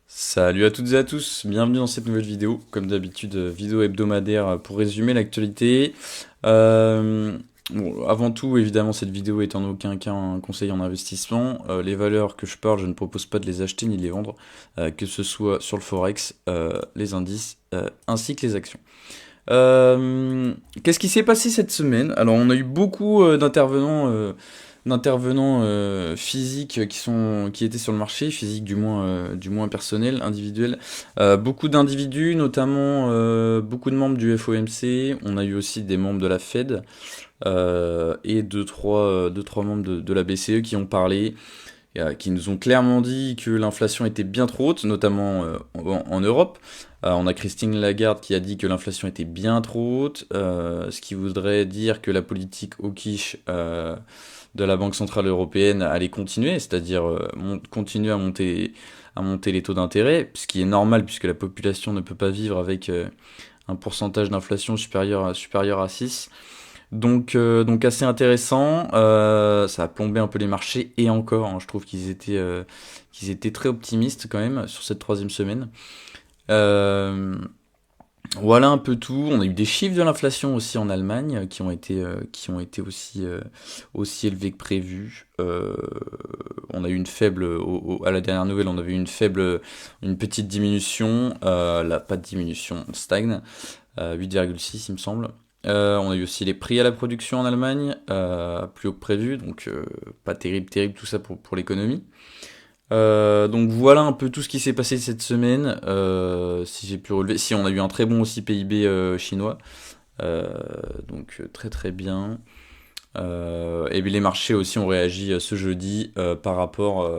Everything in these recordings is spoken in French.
Salut à toutes et à tous, bienvenue dans cette nouvelle vidéo. Comme d'habitude, vidéo hebdomadaire pour résumer l'actualité. Euh, Avant tout, évidemment, cette vidéo est en aucun cas un conseil en investissement. Les valeurs que je parle, je ne propose pas de les acheter ni de les vendre, que ce soit sur le Forex, les indices, ainsi que les actions. Qu'est-ce qui s'est passé cette semaine? Alors, on a eu beaucoup d'intervenants physiques qui étaient sur le marché, physiques du moins personnels, individuels. Beaucoup d'individus, notamment beaucoup de membres du FOMC. On a eu aussi des membres de la Fed et deux, trois membres de la BCE qui ont parlé, qui nous ont clairement dit que l'inflation était bien trop haute, notamment en Europe. On a Christine Lagarde qui a dit que l'inflation était bien trop haute, ce qui voudrait dire que la politique hawkish de la Banque Centrale Européenne allait continuer, c'est-à-dire continuer à monter les taux d'intérêt, ce qui est normal puisque la population ne peut pas vivre avec un pourcentage d'inflation supérieur à 6. Donc assez intéressant, ça a plombé un peu les marchés, et encore, hein, je trouve qu'ils étaient très optimistes quand même sur cette troisième semaine. Euh, voilà un peu tout. On a eu des chiffres de l'inflation aussi en Allemagne qui ont été aussi élevés que prévu. On a eu une faible, à la dernière nouvelle, on avait eu une petite diminution. Là, pas de diminution, on stagne. 8,6 il me semble. On a eu aussi les prix à la production en Allemagne, plus haut que prévu, donc pas terrible tout ça pour l'économie. Donc voilà un peu tout ce qui s'est passé cette semaine. Si j'ai pu relever, si on a eu un très bon aussi PIB chinois, Euh, donc très bien. Et bien les marchés aussi ont réagi ce jeudi par rapport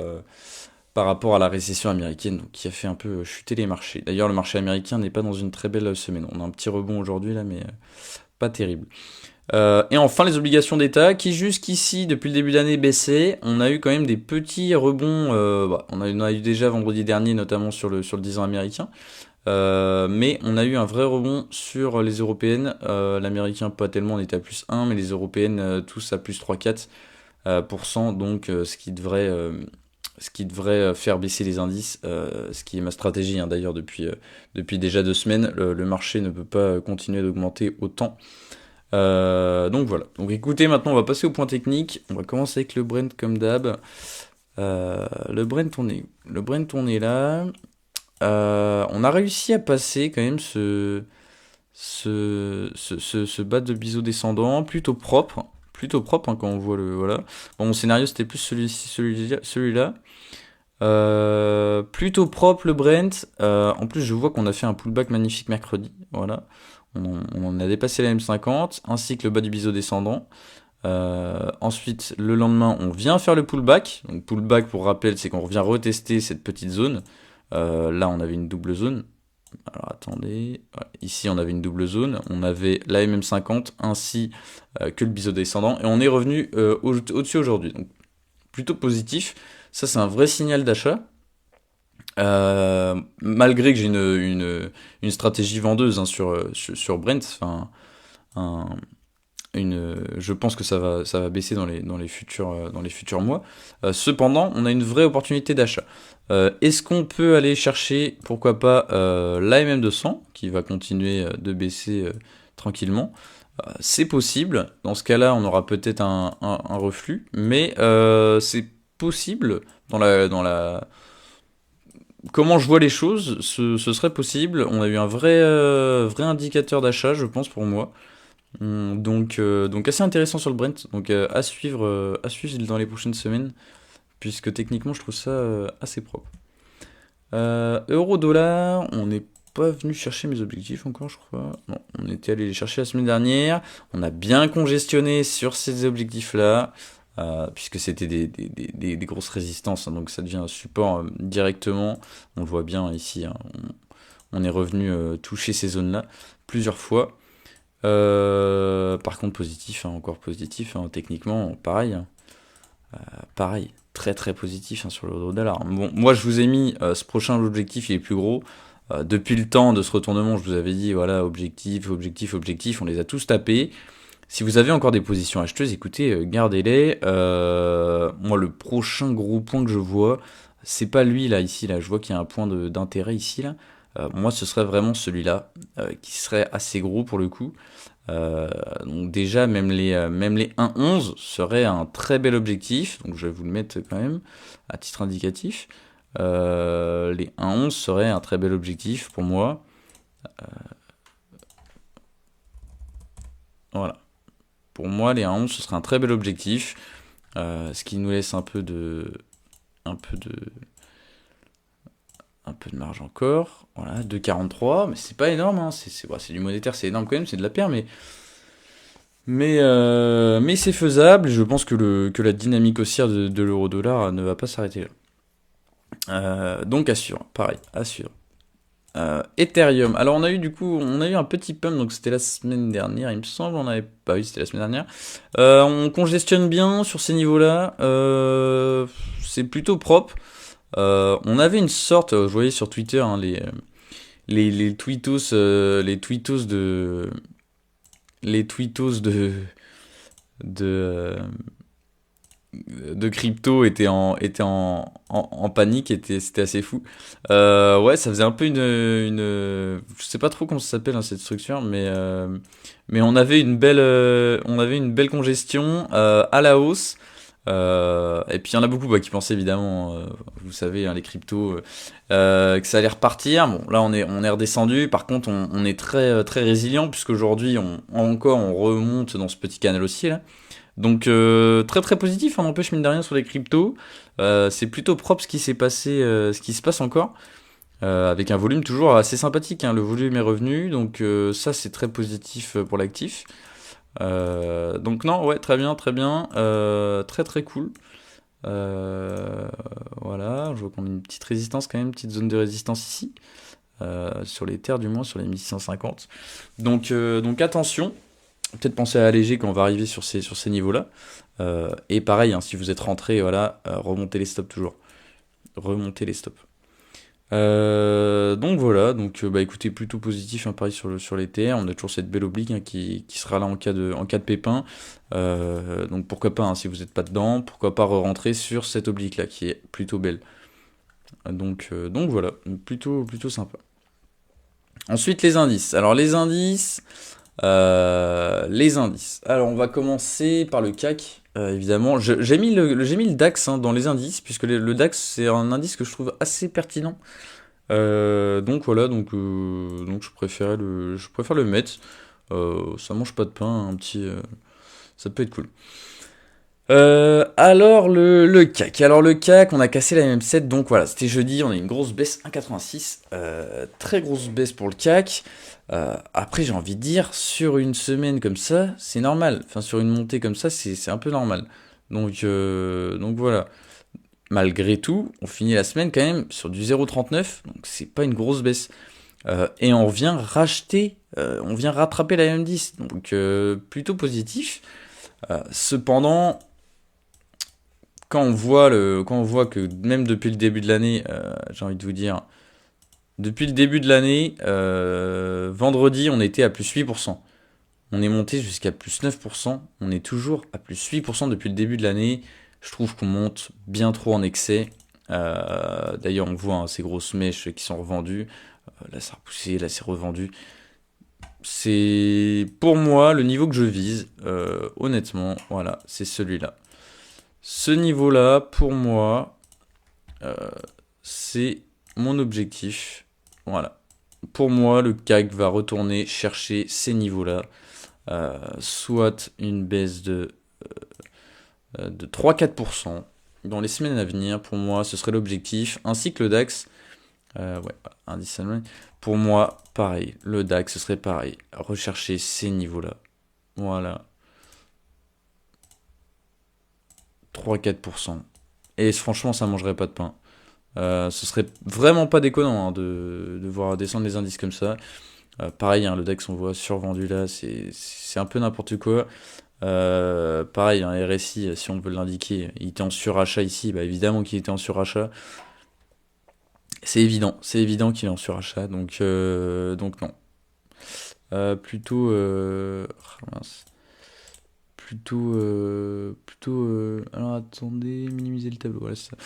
à la récession américaine, donc, qui a fait un peu chuter les marchés. D'ailleurs, le marché américain n'est pas dans une très belle semaine. On a un petit rebond aujourd'hui là, mais pas terrible. Et enfin, les obligations d'État qui jusqu'ici, depuis le début d'année, baissaient. On a eu quand même des petits rebonds. On a eu déjà vendredi dernier, notamment sur le 10 ans américain. Mais on a eu un vrai rebond sur les européennes. L'américain pas tellement, on était à plus 1, mais les européennes tous à plus 3-4%. Donc ce qui devrait faire baisser les indices, ce qui est ma stratégie, hein, d'ailleurs depuis déjà 2 semaines. Le marché ne peut pas continuer d'augmenter autant. Donc voilà. Donc écoutez, maintenant on va passer au point technique. On va commencer avec le Brent comme d'hab. Le Brent on est là. On a réussi à passer quand même ce bas de biseau descendant plutôt propre. Plutôt propre, hein, quand on voit le. Voilà. Bon, mon scénario c'était plus celui-là. Plutôt propre le Brent. En plus, je vois qu'on a fait un pullback magnifique mercredi. Voilà. On a dépassé la M50, ainsi que le bas du biseau descendant. Ensuite, le lendemain, on vient faire le pullback. Donc, pullback, pour rappel, c'est qu'on revient retester cette petite zone. Là, on avait une double zone. Alors, attendez. Ouais, ici, on avait une double zone. On avait la MM50 ainsi que le biseau descendant. Et on est revenu au-dessus aujourd'hui. Donc, plutôt positif. Ça, c'est un vrai signal d'achat. Malgré que j'ai une stratégie vendeuse, hein, sur Brent, enfin, un- je pense que ça va baisser dans les futurs mois. Cependant, on a une vraie opportunité d'achat. Est-ce qu'on peut aller chercher, pourquoi pas, l'AMM200, qui va continuer de baisser tranquillement? C'est possible. Dans ce cas-là, on aura peut-être un reflux, mais c'est possible comment je vois les choses, ce serait possible. On a eu un vrai indicateur d'achat, je pense, pour moi. Donc assez intéressant sur le Brent. Donc à suivre dans les prochaines semaines, puisque techniquement, je trouve ça assez propre. Euro-dollar, on n'est pas venu chercher mes objectifs encore, je crois. Non, on était allé les chercher la semaine dernière. On a bien congestionné sur ces objectifs-là, puisque c'était des grosses résistances, hein, donc ça devient un support directement. On le voit bien ici, hein, on est revenu toucher ces zones-là plusieurs fois. Par contre, positif, hein, encore positif, hein, techniquement, pareil, hein. Pareil, très positif, hein, sur l'euro-dollar. Bon, moi je vous ai mis ce prochain objectif, il est plus gros. Depuis le temps de ce retournement, je vous avais dit, voilà, objectif, on les a tous tapés. Si vous avez encore des positions acheteuses, écoutez, gardez-les. Moi, le prochain gros point que je vois, c'est pas lui là, ici, là, je vois qu'il y a un point d'intérêt ici, là. Moi, ce serait vraiment celui-là, qui serait assez gros pour le coup. Donc déjà, même les 1,11 seraient un très bel objectif, donc je vais vous le mettre quand même à titre indicatif. Les 1,11 seraient un très bel objectif pour moi. Voilà. Pour moi, les 1,11 ce serait un très bel objectif, ce qui nous laisse un peu de, un peu de marge encore. Voilà, 2,43, mais c'est pas énorme, hein. C'est du monétaire, c'est énorme quand même, c'est de la paire, mais c'est faisable. Je pense que la dynamique haussière de l'euro-dollar ne va pas s'arrêter là. Donc à suivre, pareil, à suivre. Ethereum. Alors on a eu un petit pump, donc c'était la semaine dernière, il me semble. On avait pas oui, c'était la semaine dernière. On congestionne bien sur ces niveaux-là. C'est plutôt propre. On avait une sorte, vous voyez sur Twitter, hein, les tweetos, les tweetos de, de crypto étaient en panique, c'était assez fou. Ouais, ça faisait un peu je sais pas trop comment ça s'appelle, hein, cette structure, mais on avait une belle congestion à la hausse. Et puis il y en a beaucoup bah, qui pensaient évidemment, vous savez, hein, les cryptos, que ça allait repartir. Bon, là on est redescendu. Par contre, on est très résilient puisqu'aujourd'hui on remonte dans ce petit canal haussier là. Donc très très positif, on n'empêche mine de rien sur les cryptos. C'est plutôt propre ce qui s'est passé, ce qui se passe encore, avec un volume toujours assez sympathique, hein. Le volume est revenu, donc ça c'est très positif pour l'actif. Donc non, ouais, très bien, très bien, très très cool. Euh, voilà, je vois qu'on a une petite résistance quand même, une petite zone de résistance ici, sur les terres du moins, sur les 1650. Donc attention, peut-être penser à alléger quand on va arriver sur ces niveaux-là. Et pareil, hein, si vous êtes rentré, voilà, remontez les stops toujours. Remontez les stops. Donc voilà, donc bah écoutez, plutôt positif, hein, pareil sur les TR. On a toujours cette belle oblique, hein, qui sera là en cas de pépin. Donc pourquoi pas, hein, si vous n'êtes pas dedans, pourquoi pas re-rentrer sur cette oblique là qui est plutôt belle. Donc voilà, plutôt sympa. Ensuite les indices. Alors les indices. Alors, on va commencer par le CAC, évidemment. J'ai mis le DAX, hein, dans les indices, puisque le DAX, c'est un indice que je trouve assez pertinent. Donc voilà, donc je préfère le mettre. Ça mange pas de pain, ça peut être cool. Alors le CAC. Alors le CAC, on a cassé la MM7, donc voilà, c'était jeudi, on a une grosse baisse 1,86, très grosse baisse pour le CAC. Après j'ai envie de dire, sur une semaine comme ça, c'est normal. Enfin sur une montée comme ça, c'est un peu normal. Donc voilà. Malgré tout, on finit la semaine quand même sur du 0,39, donc c'est pas une grosse baisse. Et on vient rattraper la MM10, donc plutôt positif. Cependant, quand on voit que même depuis le début de l'année, j'ai envie de vous dire, depuis le début de l'année, vendredi, on était à plus 8%. On est monté jusqu'à plus 9%. On est toujours à plus 8% depuis le début de l'année. Je trouve qu'on monte bien trop en excès. D'ailleurs, on voit, hein, ces grosses mèches qui sont revendues. Là, ça a repoussé, là, c'est revendu. C'est pour moi le niveau que je vise. Honnêtement, voilà, c'est celui-là. Ce niveau-là, pour moi, euh, c'est mon objectif. Voilà. Pour moi, le CAC va retourner chercher ces niveaux-là. Soit une baisse de 3-4% dans les semaines à venir. Pour moi, ce serait l'objectif. Ainsi que le DAX. Ouais, indice annuel. Pour moi, pareil. Le DAX, ce serait pareil. Rechercher ces niveaux-là. Voilà. 3-4%. Et franchement, ça mangerait pas de pain. Ce serait vraiment pas déconnant, hein, de voir descendre les indices comme ça. Pareil, hein, le DAX, on voit survendu là, c'est un peu n'importe quoi. Pareil, un RSI, si on veut l'indiquer, il était en surachat ici, bah évidemment qu'il était en surachat. C'est évident qu'il est en surachat, donc non. Plutôt, mince. Alors attendez, minimiser le tableau, voilà, c'est ça.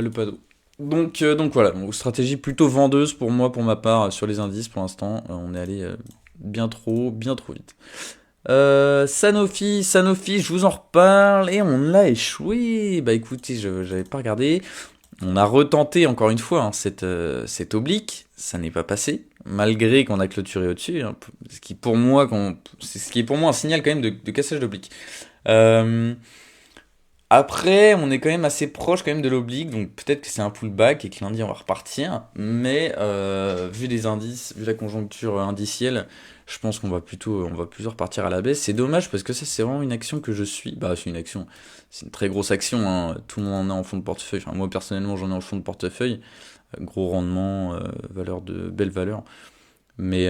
Le panneau. Donc voilà, donc, stratégie plutôt vendeuse pour moi, pour ma part, sur les indices pour l'instant. On est allé bien trop vite. Sanofi, je vous en reparle et on l'a échoué. Bah écoutez, j'avais pas regardé. On a retenté encore une fois hein, cette oblique, ça n'est pas passé, malgré qu'on a clôturé au-dessus, hein, ce qui est pour moi un signal quand même de cassage d'oblique. Euh, Après, on est quand même assez proche quand même de l'oblique, donc peut-être que c'est un pullback et que lundi on va repartir. Mais vu les indices, vu la conjoncture indicielle, je pense on va plutôt repartir à la baisse. C'est dommage parce que ça c'est vraiment une action que je suis. Bah c'est une action, c'est une très grosse action. Hein. Tout le monde en a en fond de portefeuille. Enfin moi personnellement j'en ai en fond de portefeuille. Gros rendement, valeur de belle valeur. Mais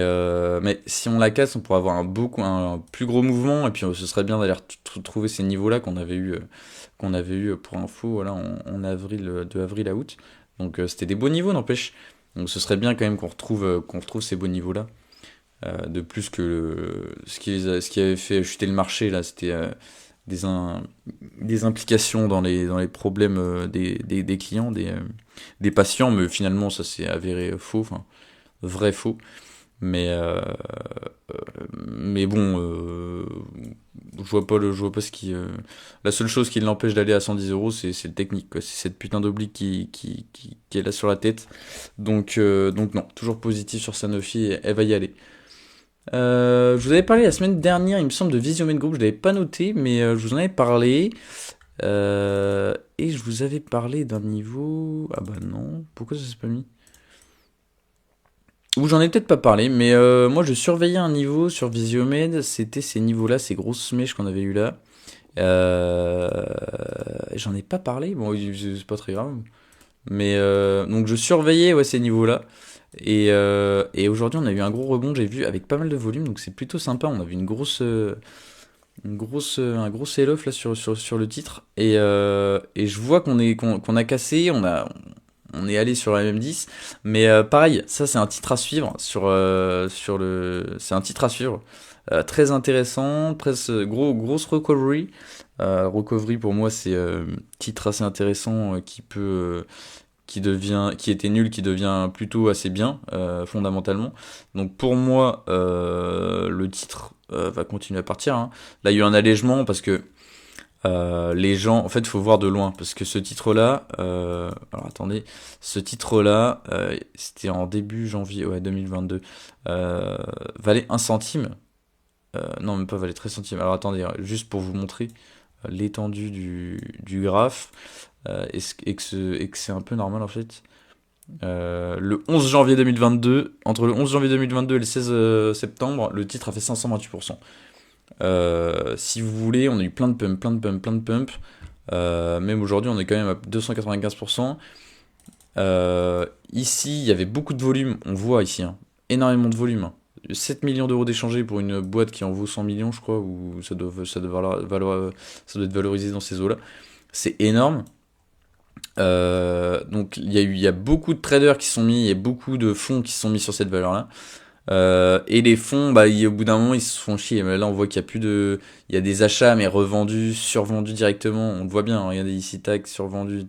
si on la casse, on pourrait avoir un plus gros mouvement et puis ce serait bien d'aller retrouver ces niveaux-là qu'on avait eu pour info voilà, en avril, de avril à août. Donc c'était des beaux niveaux, n'empêche. Donc ce serait bien quand même qu'on retrouve ces beaux niveaux-là. De plus que ce qui avait fait chuter le marché, là, c'était des, in- des implications dans les problèmes des clients, des patients, mais finalement ça s'est avéré faux, enfin vrai faux. Mais, euh, mais bon, je vois pas ce qui. La seule chose qui l'empêche d'aller à 110 euros, c'est le technique, quoi. C'est cette putain d'oblique qui est là sur la tête. Donc non, toujours positif sur Sanofi, elle va y aller. Je vous avais parlé la semaine dernière, il me semble, de Visiomed Group, je l'avais pas noté, mais je vous en avais parlé. Et je vous avais parlé d'un niveau. Ah bah non, pourquoi ça s'est pas mis? Ou j'en ai peut-être pas parlé, mais moi je surveillais un niveau sur Visiomed, c'était ces niveaux-là, ces grosses mèches qu'on avait eu là. Euh, J'en ai pas parlé, bon c'est pas très grave. Mais donc je surveillais ouais, ces niveaux-là. Et aujourd'hui on a eu un gros rebond, j'ai vu, avec pas mal de volume, donc c'est plutôt sympa. On a vu un gros sell-off là sur le titre. Et je vois qu'on a cassé, on est allé sur la MM10, mais pareil, ça c'est un titre à suivre c'est un titre à suivre. Très intéressant, grosse recovery. Recovery pour moi c'est titre assez intéressant qui était nul, qui devient plutôt assez bien fondamentalement. Donc pour moi, le titre va continuer à partir. Hein. Là il y a eu un allègement parce que les gens, en fait, il faut voir de loin parce que ce titre-là, alors attendez, ce titre-là, c'était en début janvier, ouais, 2022, valait un centime. Non, même pas valait 13 centimes. Alors attendez, juste pour vous montrer l'étendue du graphe et que c'est un peu normal en fait. Le 11 janvier 2022, entre le 11 janvier 2022 et le 16 septembre, le titre a fait 528%. Si vous voulez, on a eu plein de pumps. Même aujourd'hui, on est quand même à 295%. Ici, il y avait beaucoup de volume. On voit ici, hein, énormément de volume. Hein. 7 millions d'euros d'échangés pour une boîte qui en vaut 100 millions, je crois, ou ça doit être valorisé dans ces eaux-là. C'est énorme. Donc il y a beaucoup de traders qui sont mis, il y a beaucoup de fonds qui sont mis sur cette valeur-là. Et les fonds, bah, au bout d'un moment, ils se font chier. Mais là, on voit qu'il y a plus de, il y a des achats, mais revendus, survendus directement. On le voit bien. Hein, regardez ici, tac, survendu.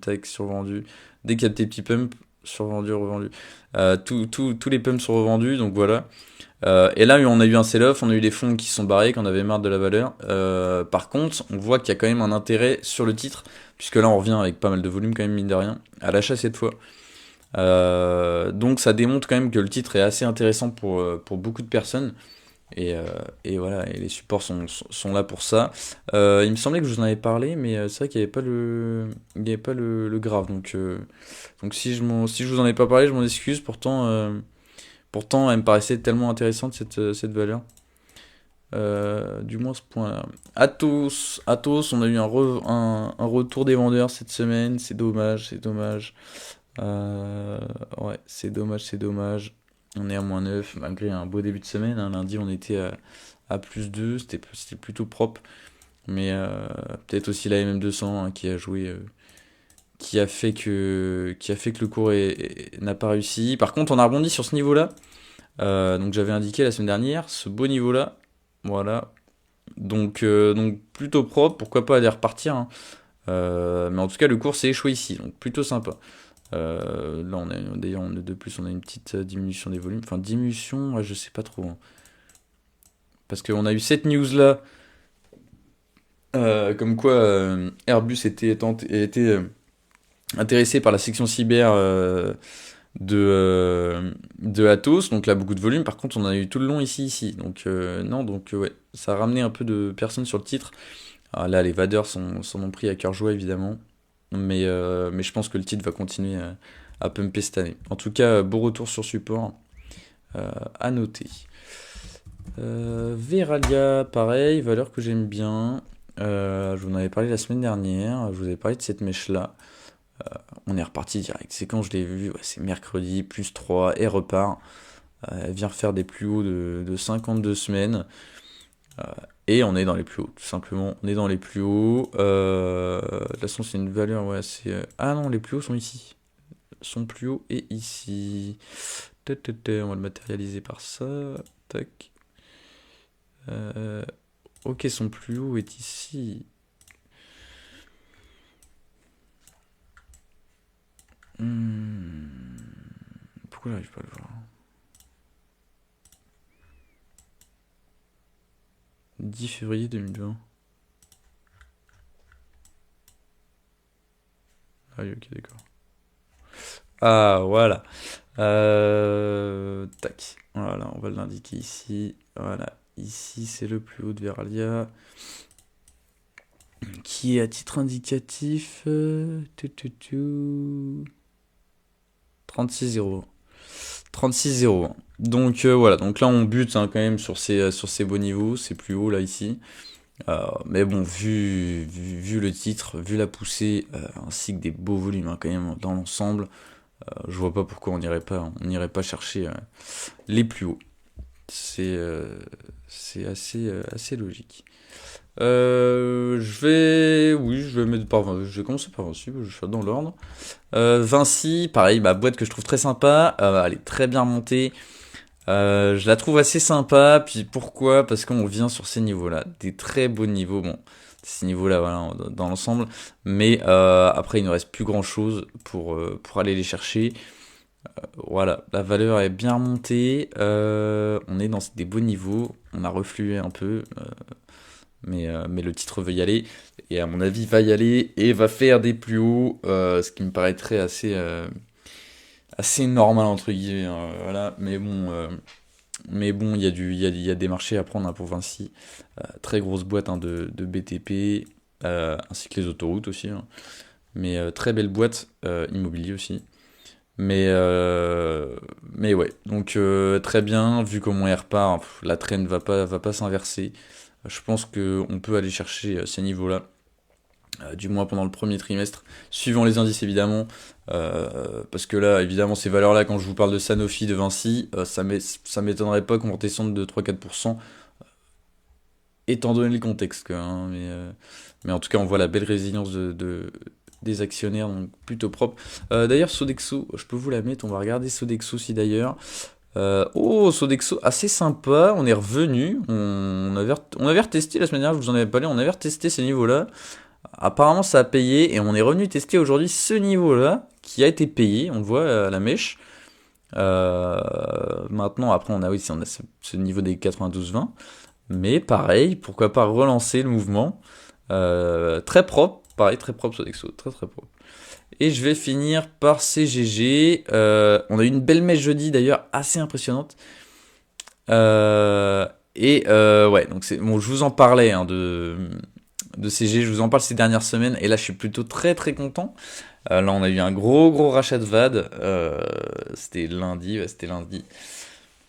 Dès qu'il y a des petits pumps, survendu, revendu. Tous les pumps sont revendus, donc voilà. Et là, on a eu un sell-off, on a eu des fonds qui se sont barrés, qu'on avait marre de la valeur. Par contre, on voit qu'il y a quand même un intérêt sur le titre, puisque là, on revient avec pas mal de volume quand même, mine de rien, à l'achat cette fois. Donc ça démontre quand même que le titre est assez intéressant pour beaucoup de personnes. Et voilà, et les supports sont là pour ça. Il me semblait que je vous en avais parlé, mais c'est vrai qu'il n'y avait pas il y avait pas le graphe. Donc si je vous en ai pas parlé, je m'en excuse. Pourtant, elle me paraissait tellement intéressante cette valeur. Du moins ce point-là. Atos, on a eu un retour des vendeurs cette semaine. C'est dommage, c'est dommage. Euh, ouais, c'est dommage. On est à -9 malgré un beau début de semaine. Hein. Lundi, on était à +2, c'était plutôt propre. Mais peut-être aussi la MM200 hein, qui a joué, qui a fait que le cours n'a pas réussi. Par contre, on a rebondi sur ce niveau-là. Donc j'avais indiqué la semaine dernière, ce beau niveau-là. Voilà. Donc plutôt propre, pourquoi pas aller repartir. Hein. Mais en tout cas, le cours s'est échoué ici, donc plutôt sympa. Là, d'ailleurs, de plus, on a une petite diminution des volumes. Enfin, diminution, ouais, je sais pas trop, hein. Parce qu'on a eu cette news-là, comme quoi Airbus était intéressé par la section cyber de Atos, donc là beaucoup de volume. Par contre, on a eu tout le long ici. Donc non, donc ouais, ça a ramené un peu de personnes sur le titre. Ah, là, les vadeurs s'en ont pris à cœur joie évidemment, mais je pense que le titre va continuer à pumper cette année. En tout cas, beau retour sur support à noter. Veralia, pareil, valeur que j'aime bien. Je vous en avais parlé la semaine dernière. Je vous avais parlé de cette mèche là. On est reparti direct. C'est quand je l'ai vu, ouais, c'est mercredi, plus 3 et repart. Elle vient faire des plus hauts de 52 semaines. Euh, et on est dans les plus hauts, tout simplement. On est dans les plus hauts. De toute façon, c'est une valeur, ouais, c'est. Ah non, les plus hauts sont ici. Sont plus hauts et ici. On va le matérialiser par ça. Tac. Ok, son plus haut est ici. Pourquoi j'arrive pas à le voir? 10 février 2020. Ah oui, ok, d'accord. Ah, voilà. Tac. Voilà, on va l'indiquer ici. Voilà. Ici, c'est le plus haut de Veralia. Qui est à titre indicatif. 36,0. 36,0. Donc voilà, donc là on bute hein, quand même sur ces beaux niveaux, c'est plus haut là ici. Mais bon, vu le titre, vu la poussée, ainsi que des beaux volumes hein, quand même dans l'ensemble, je vois pas pourquoi on n'irait pas chercher les plus hauts. C'est assez logique. Je vais mettre je vais commencer par Vinci, je vais faire dans l'ordre. Vinci, pareil, boîte que je trouve très sympa, elle est très bien montée. Je la trouve assez sympa, puis pourquoi? Parce qu'on vient sur ces niveaux-là, des très beaux niveaux, bon, ces niveaux-là, voilà, dans l'ensemble, mais après il ne reste plus grand-chose pour aller les chercher. Voilà, la valeur est bien montée, on est dans des beaux niveaux, on a reflué un peu, mais le titre veut y aller, et à mon avis va y aller, et va faire des plus hauts, ce qui me paraîtrait assez normal entre guillemets, hein, voilà, mais bon, il y a des marchés à prendre hein, pour Vinci. Très grosse boîte hein, de BTP, ainsi que les autoroutes aussi, hein. Mais très belle boîte, immobilier aussi. Mais ouais, donc très bien, vu comment elle repart, la traîne va pas s'inverser. Je pense qu'on peut aller chercher ces niveaux-là, du moins pendant le premier trimestre, suivant les indices évidemment. Parce que là, évidemment, ces valeurs-là, quand je vous parle de Sanofi, de Vinci, ça m'étonnerait pas qu'on redescende de 3-4%, étant donné le contexte, quoi, hein, mais en tout cas, on voit la belle résilience des actionnaires, donc plutôt propre. D'ailleurs, Sodexo, je peux vous la mettre, on va regarder Sodexo aussi d'ailleurs. Oh, Sodexo, assez sympa, on est revenu, on avait retesté la semaine dernière, je vous en avais parlé, on avait retesté ces niveaux-là. Apparemment, ça a payé et on est revenu tester aujourd'hui ce niveau-là qui a été payé. On le voit à la mèche. Maintenant, après, on a ce niveau des 92-20. Mais pareil, pourquoi pas relancer le mouvement. Très propre, pareil, très propre Sodexo, très très propre. Et je vais finir par CGG. On a eu une belle mèche jeudi d'ailleurs, assez impressionnante. Ouais, donc bon, je vous en parlais hein, de CG, je vous en parle ces dernières semaines, et là je suis plutôt très très content. Là on a eu un gros rachat de VAD, c'était lundi, ouais, c'était lundi.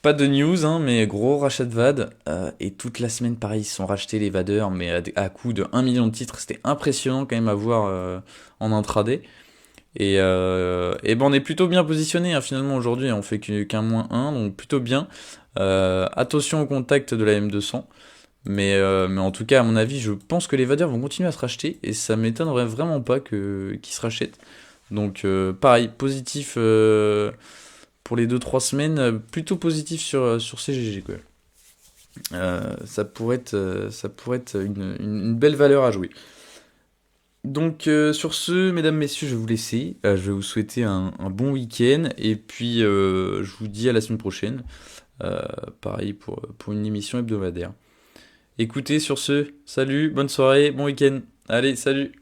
Pas de news, hein, mais gros rachat de VAD, et toute la semaine pareil, ils se sont rachetés les vadeurs, mais à coût de 1 million de titres, c'était impressionnant quand même à voir en intraday. Et ben on est plutôt bien positionné hein, finalement aujourd'hui, on fait qu'un moins 1, donc plutôt bien. Attention au contact de la M200. Mais en tout cas, à mon avis, je pense que les vadeurs vont continuer à se racheter et ça m'étonnerait vraiment pas qu'ils se rachètent. Donc, pareil, positif pour les 2-3 semaines, plutôt positif sur CGG, quoi. Ça pourrait être une belle valeur à jouer. Donc sur ce, mesdames, messieurs, je vais vous laisser. Je vais vous souhaiter un bon week-end et puis je vous dis à la semaine prochaine. Euh, Pareil pour une émission hebdomadaire. Écoutez, sur ce, salut, bonne soirée, bon week-end. Allez, salut!